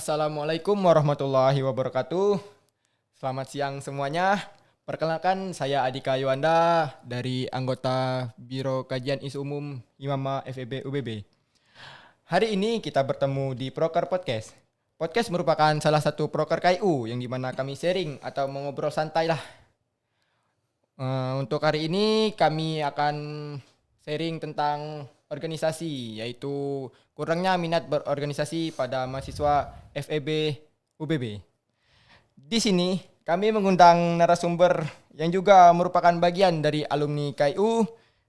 Assalamualaikum warahmatullahi wabarakatuh. Selamat siang semuanya. Perkenalkan saya Adika Yuanda dari anggota Biro Kajian Isu Umum Himama FEB UBB. Hari ini kita bertemu di Proker Podcast. Podcast merupakan salah satu proker KIU yang dimana kami sharing atau mengobrol santai lah. Untuk hari ini kami akan sharing tentang organisasi, yaitu kurangnya minat berorganisasi pada mahasiswa FEB UBB. Di sini kami mengundang narasumber yang juga merupakan bagian dari alumni KIU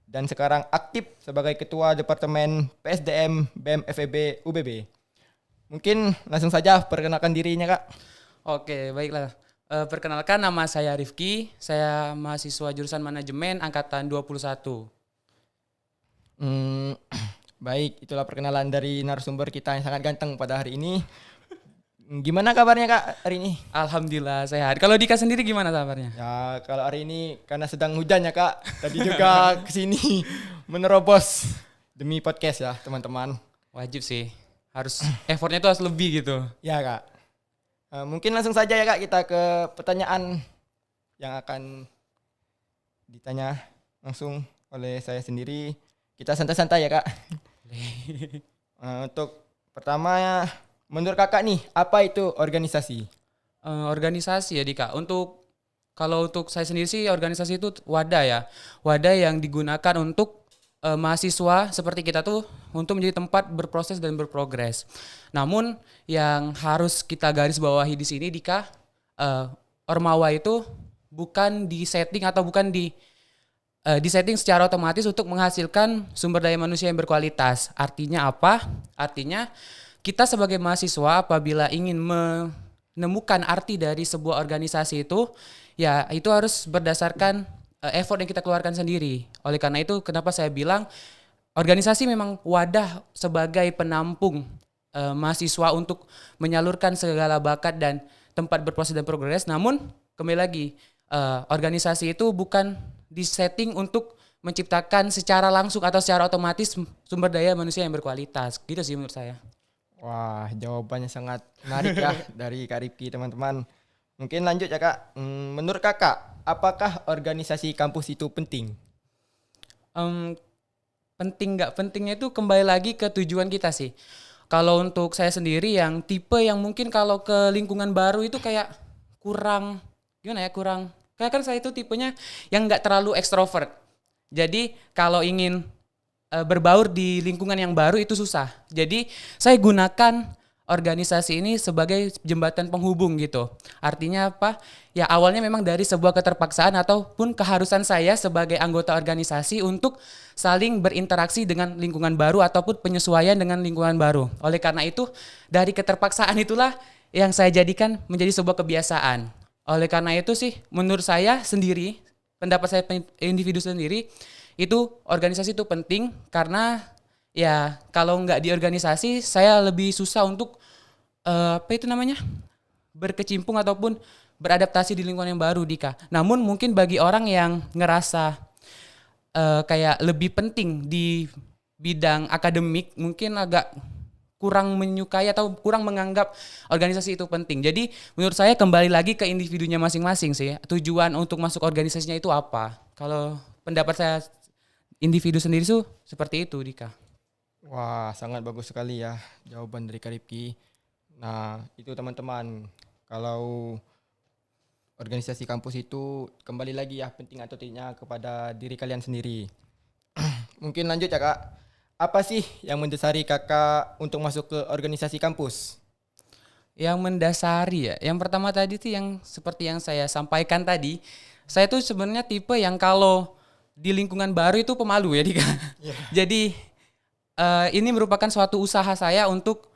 dan sekarang aktif sebagai Ketua Departemen PSDM BEM FEB UBB. Mungkin langsung saja perkenalkan dirinya, Kak. Oke, baiklah. Perkenalkan, nama saya Rifki. Saya mahasiswa jurusan manajemen angkatan 21. Baik, itulah perkenalan dari narasumber kita yang sangat ganteng pada hari ini. Gimana kabarnya, Kak, hari ini? Alhamdulillah sehat. Kalau Dika sendiri gimana kabarnya? Ya, kalau hari ini karena sedang hujan ya, Kak. Tadi juga kesini menerobos demi podcast ya, teman-teman. Wajib sih. Harus effortnya itu harus lebih gitu. Ya, Kak. Mungkin langsung saja ya, Kak, kita ke pertanyaan yang akan ditanya langsung oleh saya sendiri. Kita santai-santai ya, Kak. Untuk pertama, menurut Kakak nih, apa itu organisasi? Organisasi ya Dika. Kalau untuk saya sendiri sih organisasi itu wadah ya. Wadah yang digunakan untuk mahasiswa seperti kita tuh untuk menjadi tempat berproses dan berprogres. Namun yang harus kita garis bawahi di sini Dika, Ormawa itu bukan disetting atau bukan disetting secara otomatis untuk menghasilkan sumber daya manusia yang berkualitas. Artinya apa? Artinya kita sebagai mahasiswa apabila ingin menemukan arti dari sebuah organisasi itu, ya itu harus berdasarkan effort yang kita keluarkan sendiri. Oleh karena itu kenapa saya bilang organisasi memang wadah sebagai penampung mahasiswa untuk menyalurkan segala bakat dan tempat berproses dan progres. Namun kembali lagi, organisasi itu bukan disetting untuk menciptakan secara langsung atau secara otomatis sumber daya manusia yang berkualitas. Gitu sih menurut saya. Wah, jawabannya sangat menarik ya dari Kak Rifki, teman-teman. Mungkin lanjut ya, Kak. Menurut Kakak, apakah organisasi kampus itu penting? Penting nggak pentingnya itu kembali lagi ke tujuan kita sih. Kalau untuk saya sendiri yang tipe yang mungkin kalau ke lingkungan baru itu kayak kurang, gimana ya, kayak kan saya itu tipenya yang nggak terlalu ekstrovert. Jadi kalau ingin berbaur di lingkungan yang baru itu susah. Jadi saya gunakan organisasi ini sebagai jembatan penghubung gitu. Artinya apa? Ya awalnya memang dari sebuah keterpaksaan ataupun keharusan saya sebagai anggota organisasi untuk saling berinteraksi dengan lingkungan baru ataupun penyesuaian dengan lingkungan baru. Oleh karena itu dari keterpaksaan itulah yang saya jadikan menjadi sebuah kebiasaan. Oleh karena itu sih menurut saya sendiri, pendapat saya individu sendiri, itu organisasi itu penting karena ya kalau nggak di organisasi saya lebih susah untuk berkecimpung ataupun beradaptasi di lingkungan yang baru Dika. Namun mungkin bagi orang yang ngerasa kayak lebih penting di bidang akademik mungkin agak kurang menyukai atau kurang menganggap organisasi itu penting. Jadi menurut saya kembali lagi ke individunya masing-masing sih. Tujuan untuk masuk organisasinya itu apa? Kalau pendapat saya individu sendiri tuh seperti itu, Dika. Wah, sangat bagus sekali ya jawaban dari Kak Rifki. Nah, itu teman-teman. Kalau organisasi kampus itu kembali lagi ya penting atau tidaknya kepada diri kalian sendiri. Mungkin lanjut ya, Kak. Apa sih yang mendasari Kakak untuk masuk ke organisasi kampus? Yang mendasari ya. Yang pertama tadi tuh yang seperti yang saya sampaikan tadi, saya tuh sebenarnya tipe yang kalau di lingkungan baru itu pemalu ya, Dika. Yeah. Jadi ini merupakan suatu usaha saya untuk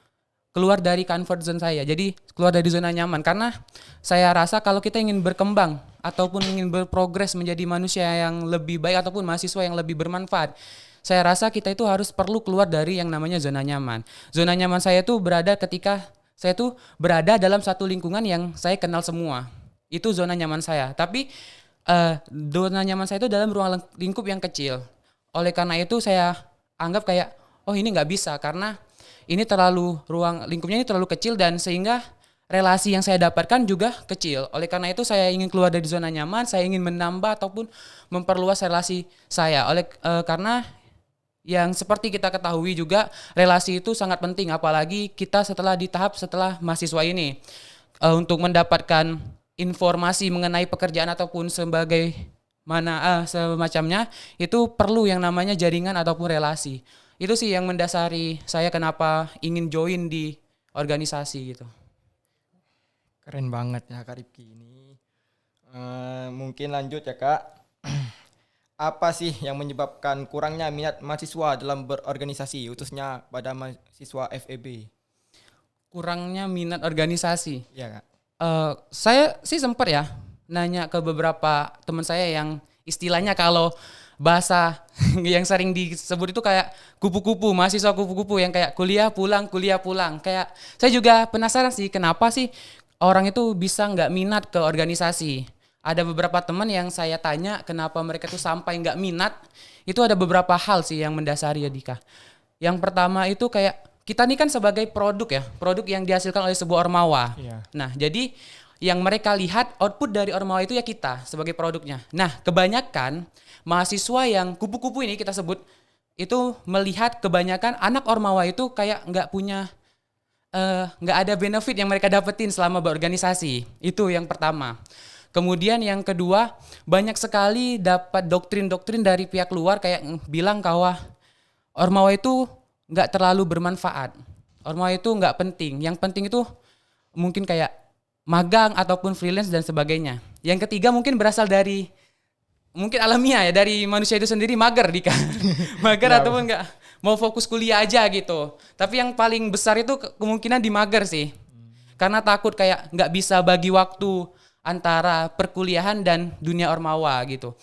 keluar dari comfort zone saya. Jadi keluar dari zona nyaman karena saya rasa kalau kita ingin berkembang ataupun ingin berprogres menjadi manusia yang lebih baik ataupun mahasiswa yang lebih bermanfaat, saya rasa kita itu harus perlu keluar dari yang namanya zona nyaman. Zona nyaman saya itu berada ketika saya tuh berada dalam satu lingkungan yang saya kenal semua. Itu zona nyaman saya. Tapi zona nyaman saya itu dalam ruang lingkup yang kecil. Oleh karena itu saya anggap kayak, oh ini nggak bisa karena ini ruang lingkupnya ini terlalu kecil dan sehingga relasi yang saya dapatkan juga kecil. Oleh karena itu saya ingin keluar dari zona nyaman, saya ingin menambah ataupun memperluas relasi saya. Karena yang seperti kita ketahui juga relasi itu sangat penting apalagi kita setelah mahasiswa ini untuk mendapatkan informasi mengenai pekerjaan ataupun semacamnya itu perlu yang namanya jaringan ataupun relasi. Itu sih yang mendasari saya kenapa ingin join di organisasi gitu. Keren banget ya Kak Rifki ini. Mungkin lanjut ya Kak. Apa sih yang menyebabkan kurangnya minat mahasiswa dalam berorganisasi, khususnya pada mahasiswa FEB? Kurangnya minat organisasi. Iya Kak. Saya sih sempat ya nanya ke beberapa teman saya yang istilahnya kalau bahasa yang sering disebut itu kayak kupu-kupu, mahasiswa kupu-kupu yang kayak kuliah pulang. Kayak saya juga penasaran sih kenapa sih orang itu bisa nggak minat ke organisasi. Ada beberapa teman yang saya tanya kenapa mereka tuh sampai nggak minat. Itu ada beberapa hal sih yang mendasari ya Dika. Yang pertama itu kayak kita ini kan sebagai produk yang dihasilkan oleh sebuah ormawa. Iya. Nah, jadi yang mereka lihat output dari ormawa itu ya kita sebagai produknya. Nah, kebanyakan mahasiswa yang kupu-kupu ini kita sebut itu melihat kebanyakan anak ormawa itu kayak nggak ada benefit yang mereka dapetin selama berorganisasi. Itu yang pertama. Kemudian yang kedua, banyak sekali dapat doktrin-doktrin dari pihak luar kayak bilang bahwa ormawa itu nggak terlalu bermanfaat. Ormawa itu nggak penting. Yang penting itu mungkin kayak magang ataupun freelance dan sebagainya. Yang ketiga mungkin berasal dari mungkin alamiah ya dari manusia itu sendiri mager Dika. Mager Ya, ataupun nggak mau fokus kuliah aja gitu. Tapi yang paling besar itu kemungkinan di mager sih. Karena takut kayak nggak bisa bagi waktu antara perkuliahan dan dunia ormawa gitu.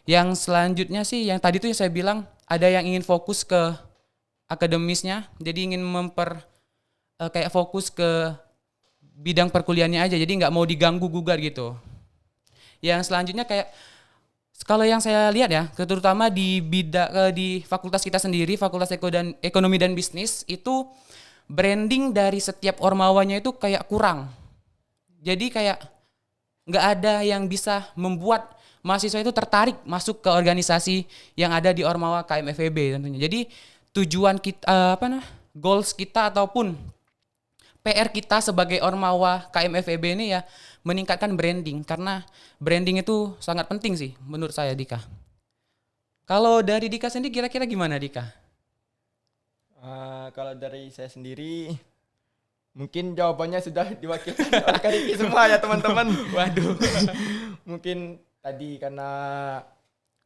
Yang selanjutnya sih yang tadi tuh yang saya bilang ada yang ingin fokus ke akademisnya, jadi ingin kayak fokus ke bidang perkuliahannya aja, jadi nggak mau diganggu gugat gitu. Yang selanjutnya kayak kalau yang saya lihat ya, terutama di fakultas kita sendiri, Fakultas Ekonomi dan Bisnis itu branding dari setiap ormawanya itu kayak kurang. Jadi kayak nggak ada yang bisa membuat mahasiswa itu tertarik masuk ke organisasi yang ada di ormawa KMFEB tentunya. Jadi tujuan kita goals kita ataupun PR kita sebagai ormawa KMFEB ini ya meningkatkan branding karena branding itu sangat penting sih menurut saya Dika. Kalau dari Dika sendiri kira-kira gimana Dika? Kalau dari saya sendiri, mungkin jawabannya sudah diwakilkan oleh Kak Rifki semua ya teman-teman. Waduh. Mungkin tadi karena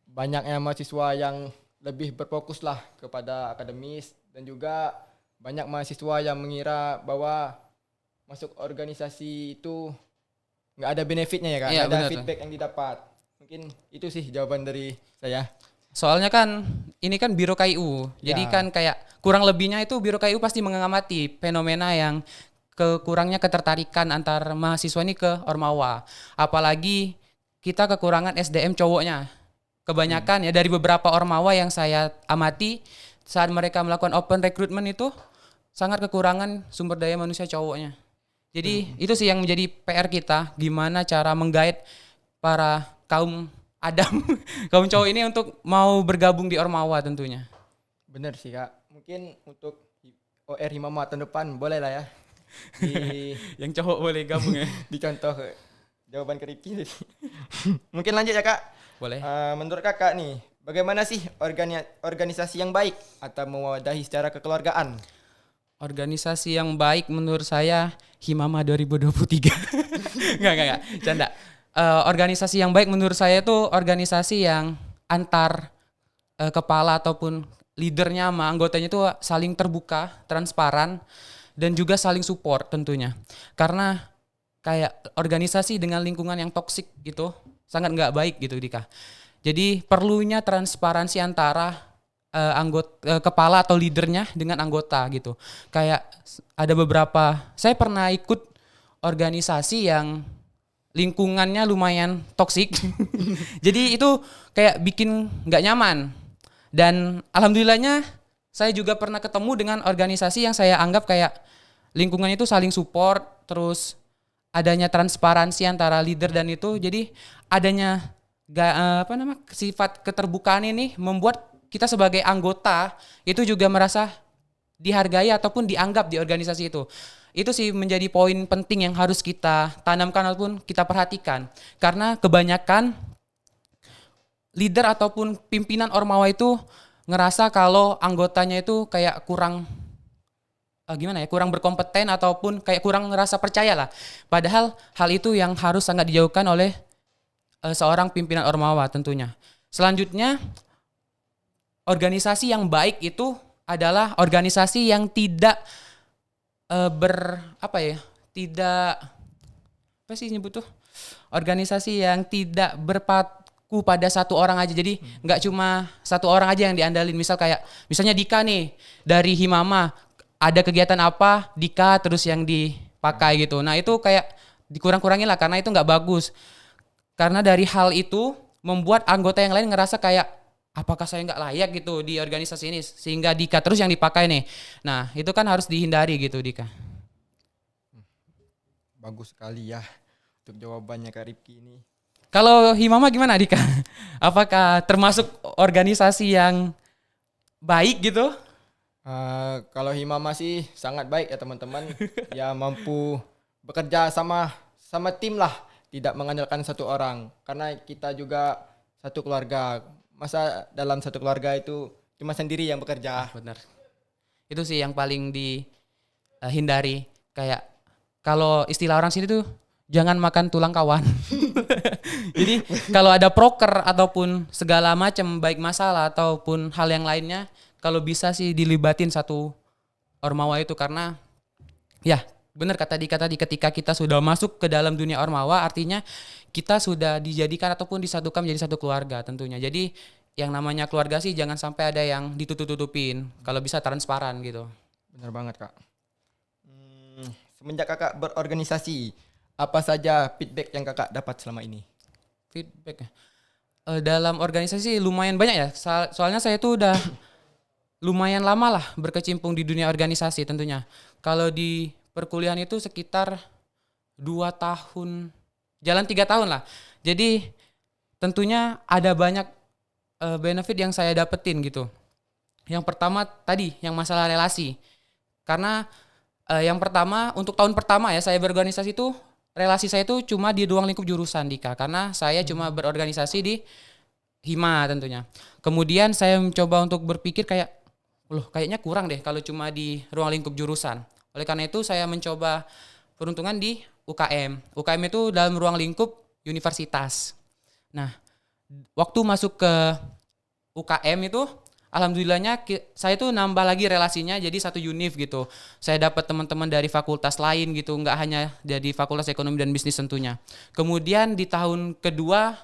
banyaknya mahasiswa yang lebih berfokus lah kepada akademis dan juga banyak mahasiswa yang mengira bahwa masuk organisasi itu nggak ada benefitnya ya Kak, Iya, nggak ada benar. feedback yang didapat. Mungkin itu sih jawaban dari saya. Soalnya kan ini kan Biro KIU. Jadi Ya. kan kayak kurang lebihnya itu Biro KIU pasti mengamati fenomena yang kurangnya ketertarikan antar mahasiswa ini ke ormawa. Apalagi kita kekurangan SDM cowoknya. Kebanyakan ya dari beberapa ormawa yang saya amati saat mereka melakukan open recruitment itu sangat kekurangan sumber daya manusia cowoknya. Jadi itu sih yang menjadi PR kita, gimana cara menggait para kaum Adam, kaum cowok ini untuk mau bergabung di ormawa tentunya. Bener sih Kak. Mungkin untuk OR Himama tahun depan boleh lah ya. Di Yang cowok boleh gabung ya. dicontoh jawaban ke Rifki tadi. Mungkin lanjut ya Kak. Boleh. Menurut Kakak nih, bagaimana sih organisasi yang baik atau mewadahi secara kekeluargaan? Organisasi yang baik menurut saya Himama 2023. Enggak, canda. Organisasi yang baik menurut saya itu organisasi yang antar kepala ataupun leadernya sama anggotanya itu saling terbuka, transparan, dan juga saling support tentunya. Karena kayak organisasi dengan lingkungan yang toksik gitu sangat nggak baik gitu Dika. Jadi perlunya transparansi antara kepala atau leadernya dengan anggota gitu. Kayak ada beberapa, saya pernah ikut organisasi yang lingkungannya lumayan toksik. Jadi itu kayak bikin nggak nyaman. Dan alhamdulillahnya saya juga pernah ketemu dengan organisasi yang saya anggap kayak lingkungan itu saling support, terus adanya transparansi antara leader dan itu, jadi adanya sifat keterbukaan ini membuat kita sebagai anggota itu juga merasa dihargai ataupun dianggap di organisasi itu. Itu sih menjadi poin penting yang harus kita tanamkan ataupun kita perhatikan. Karena kebanyakan leader ataupun pimpinan Ormawa itu ngerasa kalau anggotanya itu kayak kurang kurang berkompeten ataupun kayak kurang ngerasa percaya lah. Padahal hal itu yang harus sangat dijauhkan oleh seorang pimpinan Ormawa tentunya. Selanjutnya, organisasi yang baik itu adalah organisasi yang tidak organisasi yang tidak berpaku pada satu orang aja. Jadi nggak cuma satu orang aja yang diandalin. Misalnya Dika nih dari Himama ada kegiatan apa, Dika terus yang dipakai gitu. Nah itu kayak dikurang-kurangin lah karena itu nggak bagus. Karena dari hal itu membuat anggota yang lain ngerasa kayak apakah saya nggak layak gitu di organisasi ini sehingga Dika terus yang dipakai nih. Nah itu kan harus dihindari gitu Dika. Bagus sekali ya untuk jawabannya Kak Rifki ini. Kalau Himama gimana Dika? Apakah termasuk organisasi yang baik gitu? Kalau Himama sih sangat baik ya teman-teman. Ya mampu bekerja sama tim lah, tidak mengandalkan satu orang. Karena kita juga satu keluarga. Masa dalam satu keluarga itu cuma sendiri yang bekerja. Benar. Itu sih yang paling dihindari. Kayak kalau istilah orang sini tuh jangan makan tulang kawan. Jadi kalau ada proker ataupun segala macam baik masalah ataupun hal yang lainnya, kalau bisa sih dilibatin satu Ormawa itu karena ya benar kata Dika tadi ketika kita sudah masuk ke dalam dunia Ormawa artinya kita sudah dijadikan ataupun disatukan menjadi satu keluarga tentunya. Jadi yang namanya keluarga sih jangan sampai ada yang ditutup-tutupin. Kalau bisa transparan gitu. Benar banget Kak. Semenjak Kakak berorganisasi, apa saja feedback yang Kakak dapat selama ini? Feedback dalam organisasi lumayan banyak ya. Soalnya saya tuh udah lumayan lama lah berkecimpung di dunia organisasi tentunya. Kalau di perkuliahan itu sekitar 2 tahun, jalan 3 tahun lah. Jadi tentunya ada banyak benefit yang saya dapetin gitu. Yang pertama tadi yang masalah relasi. Karena yang pertama untuk tahun pertama ya saya berorganisasi itu relasi saya itu cuma di ruang lingkup jurusan Dika. Karena saya cuma berorganisasi di Hima tentunya. Kemudian saya mencoba untuk berpikir kayaknya kurang deh kalau cuma di ruang lingkup jurusan. Oleh karena itu saya mencoba peruntungan di UKM. UKM itu dalam ruang lingkup universitas. Nah, waktu masuk ke UKM itu alhamdulillahnya saya tuh nambah lagi relasinya jadi satu univ gitu. Saya dapat teman-teman dari fakultas lain gitu, nggak hanya dari fakultas ekonomi dan bisnis tentunya. Kemudian di tahun kedua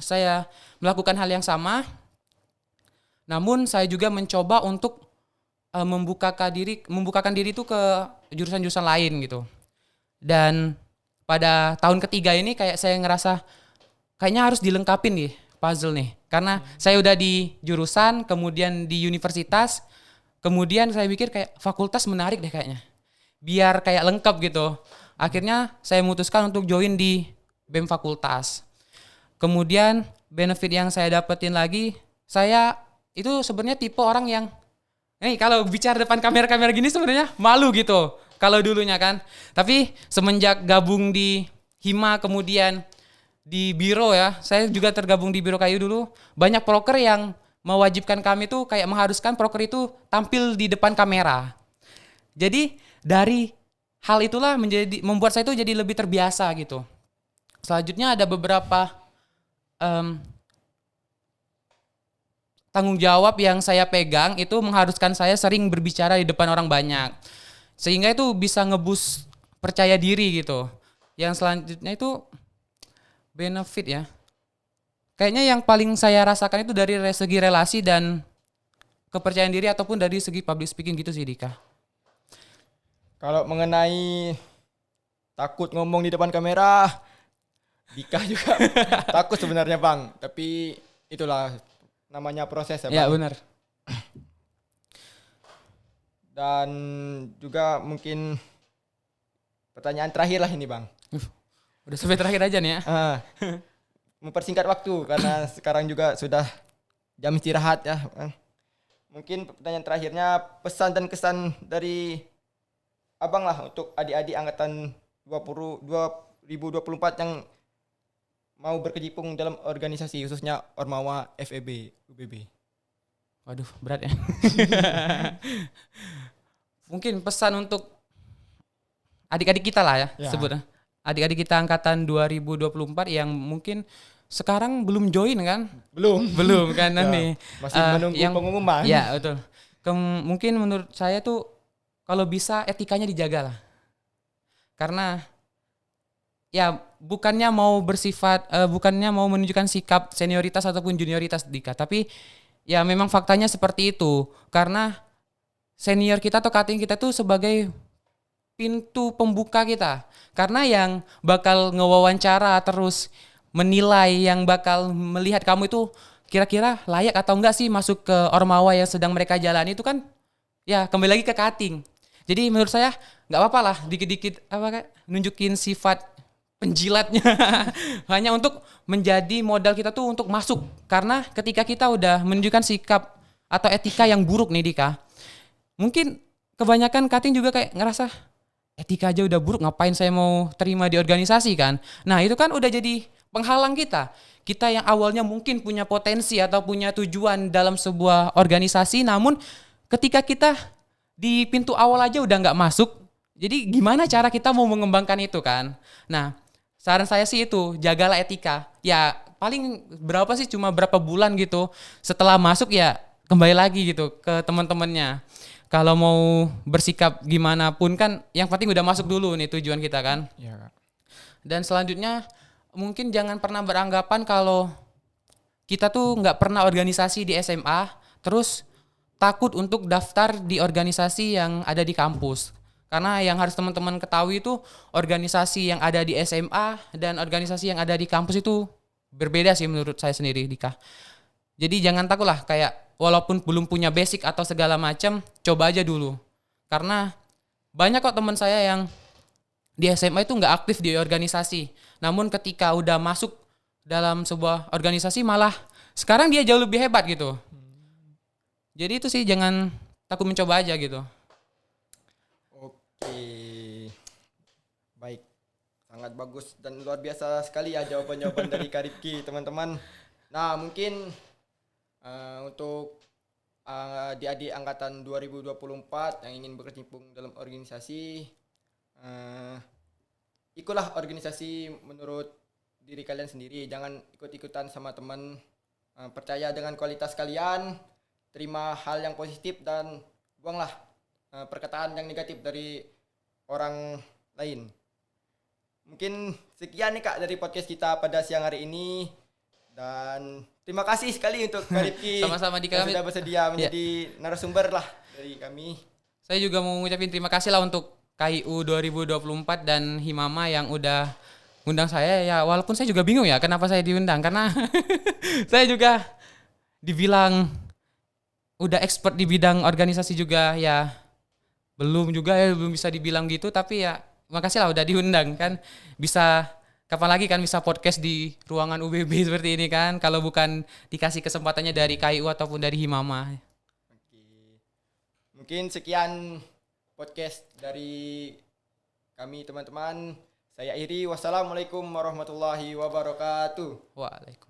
saya melakukan hal yang sama. Namun saya juga mencoba untuk membukakan diri itu ke jurusan-jurusan lain gitu. Dan pada tahun ketiga ini kayak saya ngerasa kayaknya harus dilengkapin nih puzzle nih. Karena saya udah di jurusan, kemudian di universitas, kemudian saya pikir kayak fakultas menarik deh kayaknya. Biar kayak lengkap gitu. Akhirnya saya memutuskan untuk join di BEM fakultas. Kemudian benefit yang saya dapetin lagi, saya itu sebenarnya tipe orang yang kalau bicara depan kamera-kamera gini sebenarnya malu gitu. Kalau dulunya kan. Tapi semenjak gabung di Hima kemudian di biro ya, saya juga tergabung di biro kayu dulu. Banyak proker yang mewajibkan kami tuh kayak mengharuskan proker itu tampil di depan kamera. Jadi dari hal itulah membuat saya tuh jadi lebih terbiasa gitu. Selanjutnya ada beberapa tanggung jawab yang saya pegang itu mengharuskan saya sering berbicara di depan orang banyak. Sehingga itu bisa ngeboost percaya diri gitu. Yang selanjutnya itu benefit ya. Kayaknya yang paling saya rasakan itu dari segi relasi dan kepercayaan diri ataupun dari segi public speaking gitu sih Dika. Kalau mengenai takut ngomong di depan kamera, Dika juga takut sebenarnya Bang. Tapi itulah namanya proses ya Bang. Ya benar. Dan juga mungkin pertanyaan terakhir lah ini Bang. Udah sampai terakhir aja nih ya. Mempersingkat waktu karena sekarang juga sudah jam istirahat ya. Mungkin pertanyaan terakhirnya pesan dan kesan dari Abang lah untuk adik-adik angkatan 2024 yang mau berkecimpung dalam organisasi khususnya Ormawa FEB UBB. Waduh, berat ya. Mungkin pesan untuk adik-adik kita lah ya, Ya. sebut. Adik-adik kita angkatan 2024 yang mungkin sekarang belum join kan? Belum kan Ya, nih. masih menunggu pengumuman. Ya, betul. Mungkin menurut saya tuh kalau bisa etikanya dijaga lah. Karena ya bukannya mau menunjukkan sikap senioritas ataupun junioritas Dika, tapi ya memang faktanya seperti itu. Karena senior kita atau cutting kita tuh sebagai pintu pembuka kita. Karena yang bakal ngewawancara terus menilai, yang bakal melihat kamu itu kira-kira layak atau enggak sih masuk ke Ormawa yang sedang mereka jalani itu kan ya kembali lagi ke cutting. Jadi menurut saya nggak apa-apa lah dikit-dikit nunjukin sifat penjilatnya hanya untuk menjadi modal kita tuh untuk masuk. Karena ketika kita udah menunjukkan sikap atau etika yang buruk nih Dika, mungkin kebanyakan cutting juga kayak ngerasa etika aja udah buruk, ngapain saya mau terima di organisasi kan. Nah itu kan udah jadi penghalang kita. Kita yang awalnya mungkin punya potensi atau punya tujuan dalam sebuah organisasi, namun ketika kita di pintu awal aja udah nggak masuk, jadi gimana cara kita mau mengembangkan itu kan. Nah saran saya sih itu, jagalah etika. Ya paling berapa sih, cuma berapa bulan gitu. Setelah masuk ya kembali lagi gitu ke teman-temannya. Kalau mau bersikap gimana pun kan yang penting udah masuk dulu nih tujuan kita kan. Iya, Kak. Dan selanjutnya mungkin jangan pernah beranggapan kalau kita tuh nggak pernah organisasi di SMA, terus takut untuk daftar di organisasi yang ada di kampus. Karena yang harus teman-teman ketahui itu organisasi yang ada di SMA dan organisasi yang ada di kampus itu berbeda sih menurut saya sendiri Dika. Jadi jangan takut lah, kayak walaupun belum punya basic atau segala macam, coba aja dulu. Karena banyak kok teman saya yang di SMA itu nggak aktif di organisasi. Namun ketika udah masuk dalam sebuah organisasi malah sekarang dia jauh lebih hebat gitu. Jadi itu sih, jangan takut mencoba aja gitu. Oke. Baik. Sangat bagus dan luar biasa sekali ya jawaban-jawaban dari Kak Rifki, teman-teman. Nah, mungkin untuk adik-adik angkatan 2024 yang ingin berkecimpung dalam organisasi, ikutlah organisasi menurut diri kalian sendiri. Jangan ikut-ikutan sama teman. Percaya dengan kualitas kalian, terima hal yang positif dan buanglah perkataan yang negatif dari orang lain. Mungkin sekian nih Kak dari podcast kita pada siang hari ini. Dan terima kasih sekali untuk Kak Rifki Sama-sama Dika, yang sudah bersedia menjadi narasumber lah dari kami. Saya juga mau ngucapin terima kasih lah untuk KIU 2024 dan Himama yang udah undang saya. Ya walaupun saya juga bingung ya kenapa saya diundang, karena saya juga dibilang udah expert di bidang organisasi juga ya, belum bisa dibilang gitu, tapi ya makasih lah udah diundang kan. Bisa kapan lagi kan bisa podcast di ruangan UBB seperti ini kan, kalau bukan dikasih kesempatannya dari KIU ataupun dari Himama. Oke. Mungkin sekian podcast dari kami teman-teman. Saya Iri. Wassalamualaikum warahmatullahi wabarakatuh. Waalaikumsalam.